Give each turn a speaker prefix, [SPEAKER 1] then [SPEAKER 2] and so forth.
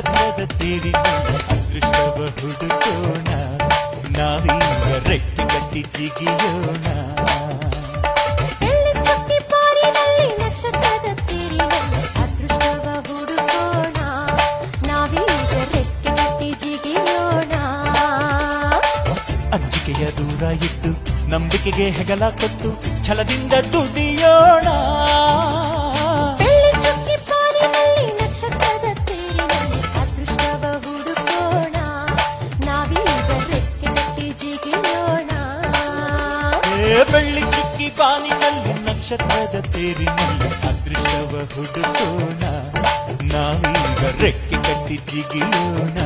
[SPEAKER 1] ನಕ್ಷತ್ರದ ತೇರಿನಲ್ಲಿ ಅದೃಷ್ಟವ ಹುಡುಕೋಣ ನಾವೀಗ ರೆಕ್ಕೆ ಕಟ್ಟಿ ಜಿಗಿಯೋಣ
[SPEAKER 2] ಬೆಳ್ಳಿ ಚುಕ್ಕಿ ಪಾರಿನಲ್ಲಿ ನಕ್ಷತ್ರದ ತೇರಿನಲ್ಲಿ ಅದೃಷ್ಟವ ಹುಡುಕೋಣ ನಾವೀಗ ರೆಕ್ಕೆ ಕಟ್ಟಿ ಜಿಗಿಯೋಣ
[SPEAKER 1] ಅಂಜಿಕೆಯ ದೂರ ಇಟ್ಟು ನಂಬಿಕೆಗೆ ಹೆಗಲ ಕೊಟ್ಟು ಛಲದಿಂದ ದುಡಿಯೋಣ
[SPEAKER 2] ಬೆಳ್ಳಿ ಚುಕ್ಕಿ ಪಾರಿನಲ್ಲಿ ನಕ್ಷತ್ರದ ತೇರಿನಲ್ಲಿ ಅದೃಷ್ಟವ ಹುಡುಕೋಣ ನಾವೀಗ ರೆಕ್ಕೆ ಕಟ್ಟಿ ಜಿಗಿಯೋಣ
[SPEAKER 1] ಬೆಳ್ಳಿ ಚುಕ್ಕಿ ಬಾನಿನಲ್ಲಿ ನಕ್ಷತ್ರದ ತೇರಿನಲ್ಲಿ ಅದೃಷ್ಟವ ಹುಡುಕೋಣ ನಾವೀಗ ರೆಕ್ಕೆ ಕಟ್ಟಿ ಜಿಗಿಯೋಣ